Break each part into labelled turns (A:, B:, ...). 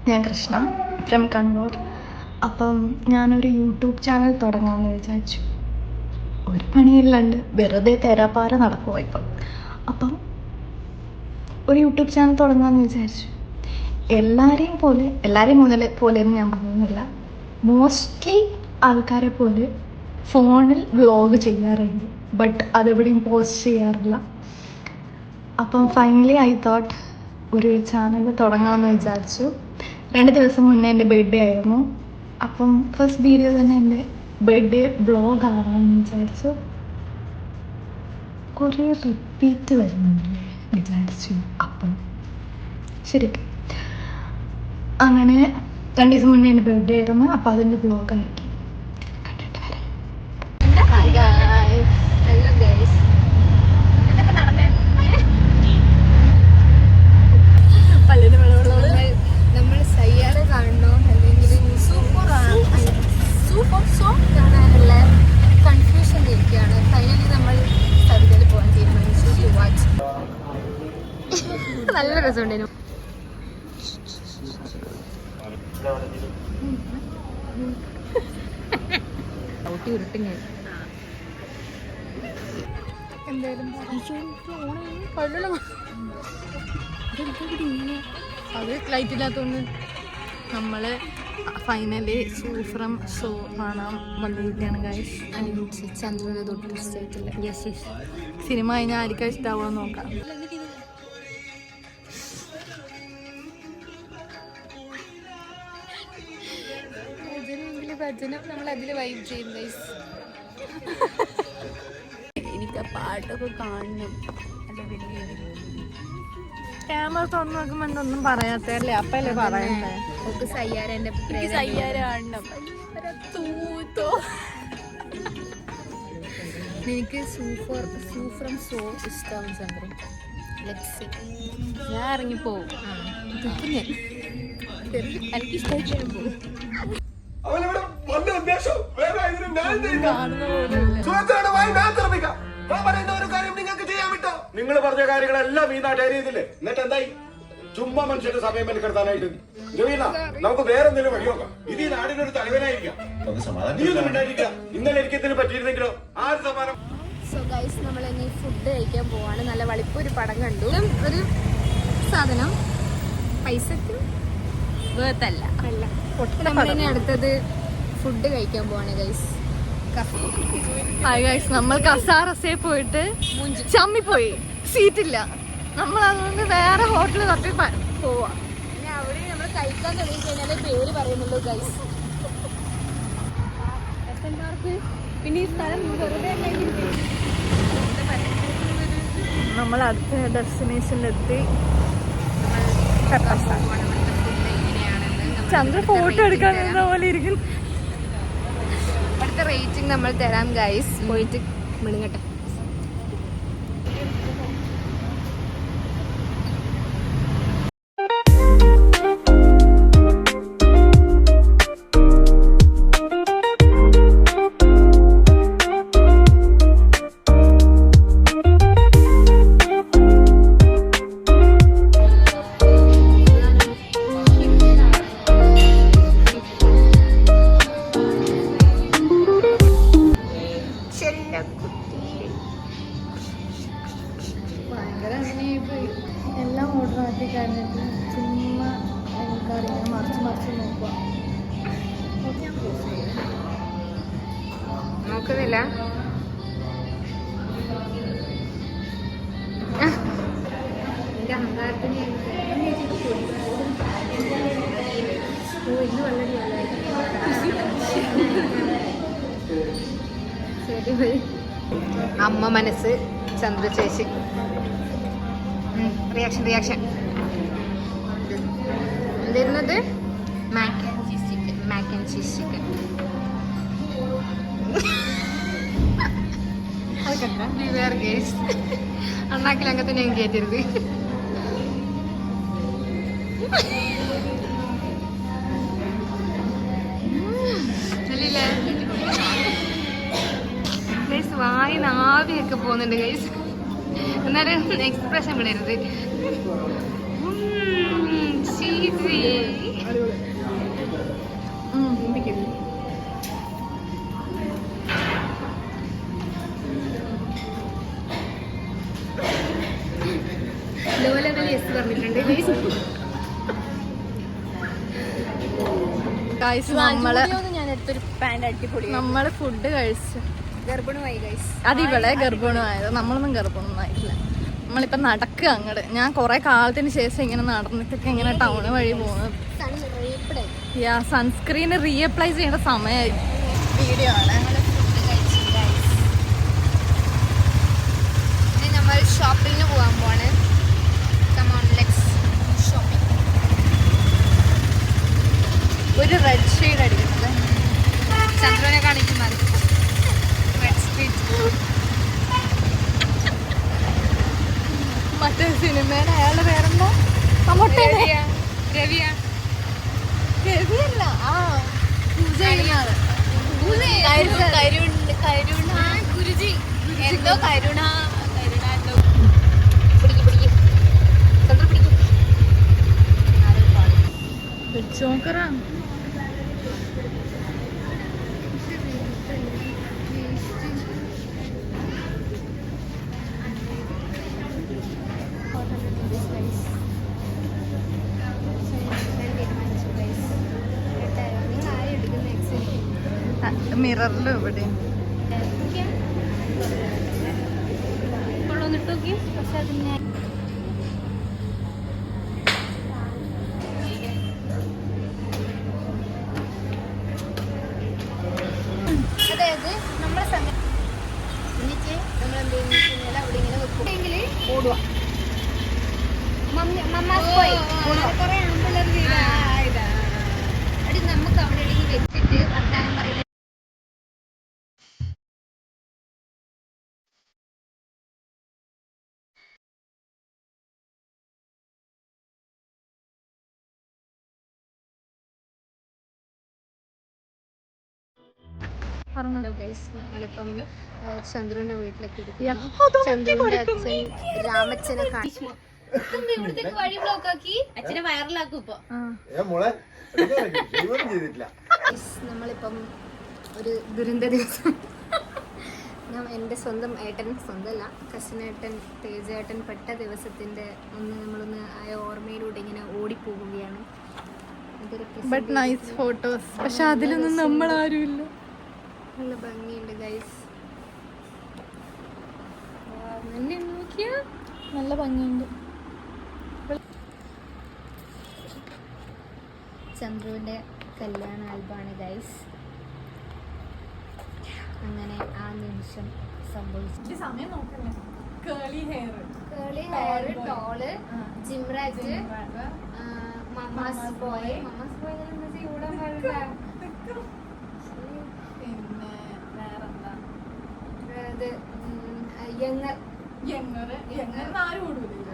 A: ഞാൻ കൃഷ്ണ ഫ്രം കണ്ണൂർ. അപ്പം ഞാനൊരു യൂട്യൂബ് ചാനൽ തുടങ്ങാമെന്ന് വിചാരിച്ചു. ഒരു പണിയില്ലാണ്ട് വെറുതെ തേരാപ്പാര നടക്കുമോ ഇപ്പം. അപ്പം ഒരു യൂട്യൂബ് ചാനൽ തുടങ്ങാമെന്ന് വിചാരിച്ചു. എല്ലാവരെയും പോലെയൊന്നും ഞാൻ പോകുന്നില്ല. മോസ്റ്റ്ലി ആൾക്കാരെ പോലെ ഫോണിൽ വ്ളോഗ് ചെയ്യാറുണ്ട്, ബട്ട് അതെവിടെയും പോസ്റ്റ് ചെയ്യാറില്ല. അപ്പം ഫൈനലി ഐ തോട്ട് ഒരു ചാനൽ തുടങ്ങാമെന്ന് വിചാരിച്ചു. 2 ദിവസം മുന്നേ എൻ്റെ ബർത്ത്ഡേ ആയിരുന്നു. അപ്പം ഫസ്റ്റ് വീഡിയോ തന്നെ എൻ്റെ ബർത്ത്ഡേ വ്ളോഗ് ആവാമെന്ന് വിചാരിച്ചു. കുറേ റിപ്പീറ്റ് വരുന്നുണ്ട് വിചാരിച്ചു. അപ്പം ശരി, അങ്ങനെ 2 ദിവസം മുന്നേ എൻ്റെ ബർത്ത്ഡേ ആയിരുന്നു. അപ്പം അതിൻ്റെ വ്ളോഗ് ആക്കി കണ്ടിട്ട് വരാം.
B: നമ്മൾ സയ്യാറെ കാണണോ അല്ലെങ്കിൽ സൂപ്പർ ഷോ കാണാനുള്ള കൺഫ്യൂഷനിലിരിക്കുകയാണ്. ഫൈനലി നമ്മൾ സൗദിയിൽ പോകാൻ തീരുമാനിച്ചു. To watch. നല്ല രസമുണ്ടായിരുന്നു. എന്തായാലും അത് ലൈറ്റ് ഇല്ലാത്തതുകൊണ്ട് നമ്മൾ ഫൈനലി സൂഫ്രം ഷോ കാണാൻ വന്നിരിക്കുകയാണ് ഗൈസ്. ചന്ദ്രനെ തൊട്ട് ഇഷ്ടമായിട്ടില്ല. യെസ്
A: സിനിമ കഴിഞ്ഞാൽ ആർക്കും ഇഷ്ടാവുക നോക്കാം.
B: ഭജനം നമ്മൾ അതിൽ വൈബ് ചെയ്യും ഗൈസ്. എനിക്ക് ആ പാട്ടൊക്കെ കാണണം. അല്ല വലിയ
A: ക്യാമറ തുറന്നു നോക്കുമ്പോ എന്തൊന്നും പറയാത്തല്ലേ, അപ്പല്ലേ പറയണ്ടേ.
B: സയ്യാര എന്റെ
A: സയ്യാര കാണണം.
B: എനിക്ക് സൂഫ്രം സോ ഇഷ്ടമാവും ചന്ദ്രൻ.
A: ഞാൻ ഇറങ്ങിപ്പോവും.
B: എനിക്ക് ഇഷ്ടമായിട്ട് പോകും.
C: നിങ്ങൾ പറഞ്ഞ കാര്യങ്ങളെല്ലാം ഈ നാട്ടുകാർ ചെയ്തില്ലേ? എന്നിട്ട് എന്തായി? ചുമ്മാ മനുഷ്യന്റെ സമയം മെനക്കെടുത്താനായിട്ട് നമുക്ക് വേറെ എന്തെങ്കിലും വഴി നോക്കാം. ഇത് ഈ നാടിനൊരു തലവനായിരിക്കാം. ഇന്നലെ എനിക്ക് എന്തെങ്കിലും പറ്റിയിരുന്നെങ്കിലോ? ആര് സമാനം.
B: സോ ഗൈസ്, നമ്മൾ ഇനി ഫുഡ് കഴിക്കാൻ പോവാണ്. നല്ല വളിപ്പൊരു പടം കണ്ടു. ഒരു സാധനം പൈസക്ക് വേർത്തല്ല. നമ്മളിനി അടുത്തത് ഫുഡ് കഴിക്കാൻ പോവാണ് ഗൈസ്.
A: ഹായ് ഗൈസ്, നമ്മൾ കസാറസേ പോയിട്ട് ചമ്മിപ്പോയി, സീറ്റില്ല. നമ്മൾ അതുകൊണ്ട് വേറെ ഹോട്ടൽ തപ്പി പോവാ.
B: പിന്നെ അവിടെ നമ്മൾ കഴിക്കാൻ തുടങ്ങി കഴിഞ്ഞാൽ പേര് പറയുന്നുള്ളൂ ഗൈസ്. പിന്നെ ഈ സ്ഥലം വെറുതെ
A: നമ്മൾ അടുത്ത ഡെസ്റ്റിനേഷനിലെത്തി. ചന്ദ്ര ഫോട്ടോ എടുക്കാൻ നിന്ന പോലെ ഇരിക്കും.
B: അടുത്ത റേറ്റിംഗ് നമ്മൾ തരാം ഗൈസ്. പോയിട്ട് മിളുങ്ങട്ടെ.
A: എല്ലാം ഓർഡർ ആക്കി കഴിഞ്ഞിട്ട് ചുമ്മാ എനിക്കറിയാം മറിച്ച് നോക്കുക.
B: നോക്കുന്നില്ല. എന്റെ അഹങ്കാരത്തിന് അമ്മ മനസ്സ് ചന്ദ്രചേച്ചി. റിയാക്ഷൻ എന്തായിരുന്നത്? Mac and cheese chicken. അണ്ണാക്കിൽ അങ്ങനെ തന്നെ കയറ്റരുത്. വായിന്ന് ആവിയൊക്കെ പോകുന്നുണ്ട് ഗൈസ്. എന്നാലും എക്സ്പ്രഷൻ വിടരുത്. ചീസി
A: ഗൈസ്
B: ഞാൻ എടുത്തൊരു പാന്റ് അടിപൊളി.
A: നമ്മള് ഫുഡ് കഴിച്ചു.
B: ഗർഭിണിയായി ഗൈസ്.
A: അത് ഇവിടെ ഗർഭിണമായത്, നമ്മളൊന്നും ഗർഭിണമൊന്നും ആയിട്ടില്ല. നമ്മളിപ്പോ നടക്കുക അങ്ങോട്ട്. ഞാൻ കുറെ കാലത്തിന് ശേഷം ഇങ്ങനെ നടന്നിട്ടൊക്കെ ഇങ്ങനെ ടൗണ് വഴി പോകുന്നത്. സൺസ്ക്രീൻ റീഅപ്ലൈ ചെയ്യേണ്ട സമയമായി. വീഡിയോ ആണ്.
B: നമ്മൾ ഷോപ്പിങ്ങിന് പോകാൻ പോവാണ്.
A: ഒരു റെഡ് ഷെയ്ഡ് അടിക്കുന്നത്
B: ചന്ദ്രനെ കാണിക്കുന്നത് റെഡ് സ്ട്രീറ്റ്.
A: മറ്റേ സിനിമയുടെ അയാളുടെ പേരെന്താ?
B: രവിയ
A: രവിയല്ല, ആ പൂജ ചെയ്യുന്ന ആള്.
B: ഗുരുജി
A: എന്തോ കരുണ ചോക്കറ. മിററിലും ഇവിടെ
B: പക്ഷെ അതിന് അതായത് നമ്മളെ സമയം എന്നിട്ട് നമ്മൾ എന്ത് ചെയ്യുന്ന അവിടെ ഇങ്ങനെ വെക്കുമെങ്കിൽ ഓടുക. മമ്മാസ് പോയി കുറെ ആമ്പിള്ളേർ അടി നമുക്ക് അവിടെ വെച്ചിട്ട് വർത്താനം പറയുന്നത്. ഹലോ ഗൈസ്, നമ്മളിപ്പം ചന്ദ്രന്റെ വീട്ടിലേക്ക് ചന്ദ്രന്റെ അച്ഛൻ രാമച്ചനെ കാണിച്ചു. ഇവിടത്തേക്ക് വഴി ബ്ലോക്ക് ആക്കി അച്ഛനെ വൈറലാക്കും ഇപ്പൊ. നമ്മളിപ്പം ഒരു ദുരന്ത ദിവസം ഞാൻ എൻ്റെ സ്വന്തം ഏട്ടൻ, സ്വന്തമല്ല കസിനേട്ടൻ തേജേട്ടൻ പെട്ട ദിവസത്തിൻ്റെ നമ്മളൊന്ന് ആയ ഓർമ്മയിലൂടെ ഇങ്ങനെ ഓടിപ്പോവുകയാണ്.
A: But nice photos. പക്ഷെ അതിലൊന്നും നമ്മൾ ആരുമില്ല.
B: നല്ല ഭംഗിയുണ്ട് ഗൈസ്. എന്നെ നോക്കിയാ
A: നല്ല ഭംഗിയുണ്ട്.
B: ചന്ദ്രുവിൻ്റെ കല്യാണ ആൽബമാണ് ഗൈസ്. അങ്ങനെ ആ നിമിഷം സംഭവിച്ചു. Curly hair, tall, gym rat, mamma's boy. Mamma's boy എന്താ ഇവിടെ
A: പിന്നെ വേറെന്താ? ആരും ഓടൂല.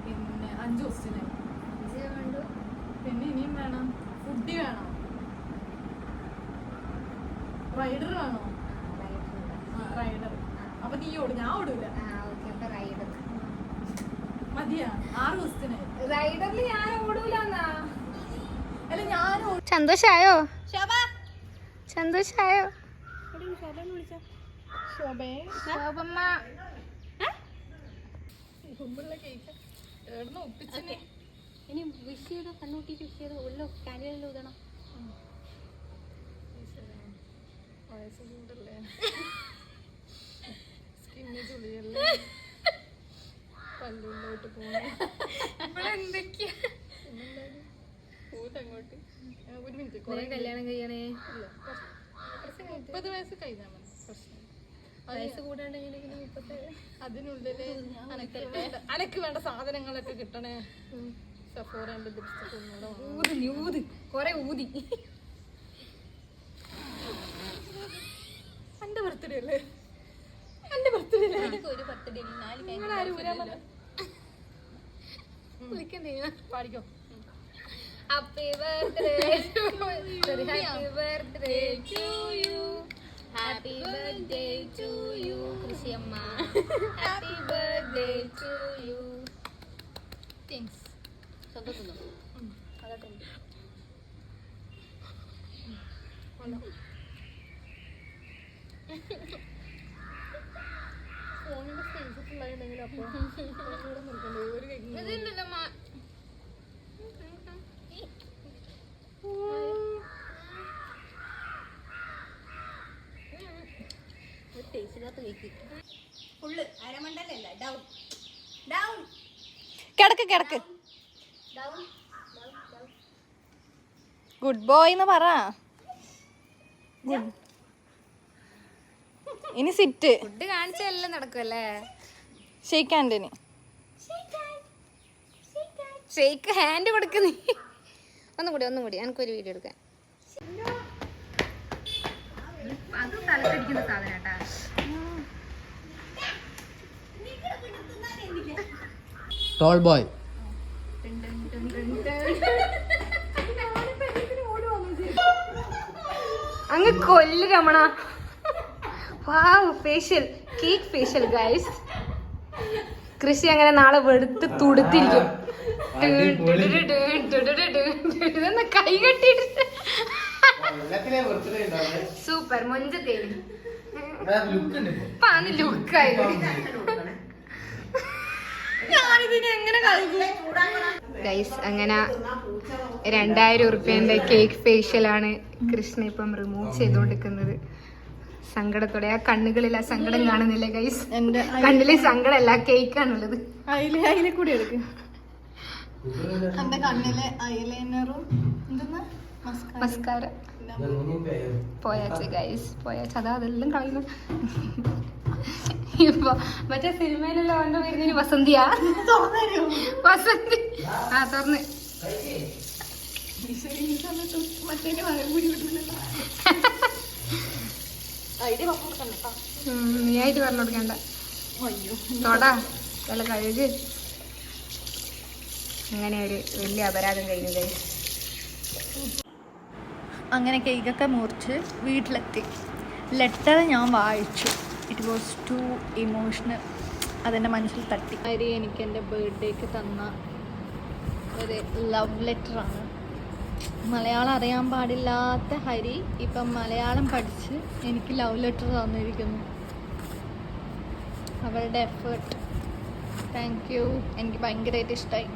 A: പിന്നെ 5 ക്വസ്റ്റ്യൻ. പിന്നെ ഇനിയും വേണം. ഫുഡ് വേണം. റൈഡർ വേണോ? റൈഡർ. അപ്പൊ നീ ഓടും, ഞാൻ ഓടൂല. മതിയാ 6 ക്വസ്റ്റ്യൻ.
B: റൈഡറിൽ ഞാൻ ഓടൂല.
A: അല്ല ഞാൻ
B: സന്തോഷായോ? സന്തോഷായോ? ശോഭമ്മ ഇനി വിഷ് ചെയ്തോ, കണ്ണൂട്ടിട്ട് വിഷ് ചെയ്തോ. ഉള്ള കാലിലെല്ലാം ഊതണം.
A: പല്ലുള്ളോട്ട് പോകണം.
B: എന്തൊക്കെയാ
A: ഒരു മിനിറ്റ്.
B: കല്യാണം കഴിയണേ.
A: 30 വയസ്സ് കഴിഞ്ഞാൽ മതി. പ്രശ്നം
B: വയസ്സ് കൂടാണ്ട് എങ്ങനെയെങ്കിലും 37.
A: അതിനുള്ളില് അനക്ക് വേണ്ട സാധനങ്ങളൊക്കെ കിട്ടണേ. സഫോറന്റെ ലിപ്സ്റ്റിക്
B: ഊതി കൊറേ ഊതി.
A: എന്റെ ബർത്ത്ഡേ അല്ലേ? എന്റെ ബർത്ത്ഡേ അല്ലേ?
B: ഒരു ബർത്ത്ഡേ
A: പാടിക്കോ.
B: Happy birthday to you. Happy birthday to you. Happy birthday to you, Krishiyamma. Happy birthday to you. Thanks. സന്തോഷം. അതൊക്കെ
A: ഫോണിന്റെ സ്പേസ് ഫുള്ളായിട്ടുണ്ടെങ്കിൽ കിടക്ക് കിടക്ക്. ഗുഡ് ബോയ് എന്ന് പറ. ഇനി സിറ്റ്.
B: ഫുഡ് കാണിച്ചെല്ലാം നടക്കുമല്ലേ.
A: ഷെയ്ക്ക് ഹാൻഡിന്.
B: ഷെയ്ക്ക് ഹാൻഡ് കൊടുക്കുന്നേ. ഒന്നും കൂടി എനിക്കൊരു വീഡിയോ എടുക്കാൻ. അത് തലക്കടിക്കുന്ന സാധനം കേട്ടാ.
D: Toll boy.
B: അങ്ങ് കൊല്ല് രമണ. വാവ്, ഫേഷ്യൽ, കേക്ക് ഫേഷ്യൽ ഗൈസ്. കൃഷി അങ്ങനെ നാളെ വെടുത്ത് തുടുത്തിരിക്കും. കൈ കെട്ടിട്ട് സൂപ്പർ മൊഞ്ചത്തേന് ലുക്കായി. ഗൈസ് അങ്ങനെ 2000 ഉറുപ്പ്യന്റെ കേക്ക് ഫേഷ്യലാണ് കൃഷ്ണ ഇപ്പം റിമൂവ് ചെയ്തുകൊണ്ടിരിക്കുന്നത്. സങ്കടത്തോടെ ആ കണ്ണുകളിൽ ആ സങ്കടം കാണുന്നില്ല ഗൈസ്.
A: എന്റെ
B: കണ്ണിലെ സങ്കടമല്ല, കേക്കാണുള്ളത്.
A: അതിലെ കൂടി എടുക്ക്. എന്റെ കണ്ണിലെ ഐലൈനറും മസ്കാര പോയാച്ച് ഗൈസ്, പോയാച്ച്. അതെല്ലാം കളയുന്നു. ഇപ്പൊ മറ്റേ സിനിമയിലെല്ലാം വന്ന വരുന്നതിന് വസന്തിയാ. വസന്തി ആ തുറന്ന് നീയായിട്ട് പറഞ്ഞു കൊടുക്കണ്ട. തൊടാ തല കഴുകി. അങ്ങനെ ഒരു വലിയ അപരാധം കഴിഞ്ഞു ഗൈസ്. അങ്ങനെ കേക്കൊക്കെ മുറിച്ച് വീട്ടിലെത്തി. ലെറ്റർ ഞാൻ വായിച്ചു. It was too emotional. അതെൻ്റെ മനസ്സിൽ തട്ടി. ഹരി എനിക്ക് എൻ്റെ ബർത്ത്ഡേക്ക് തന്ന ഒരു ലവ് ലെറ്ററാണ്. മലയാളം അറിയാൻ പാടില്ലാത്ത ഹരി ഇപ്പം മലയാളം പഠിച്ച് എനിക്ക് ലവ് ലെറ്റർ തന്നിരിക്കുന്നു. അവളുടെ എഫേർട്ട്, താങ്ക് യു. എനിക്ക് ഭയങ്കരമായിട്ട് ഇഷ്ടമായി.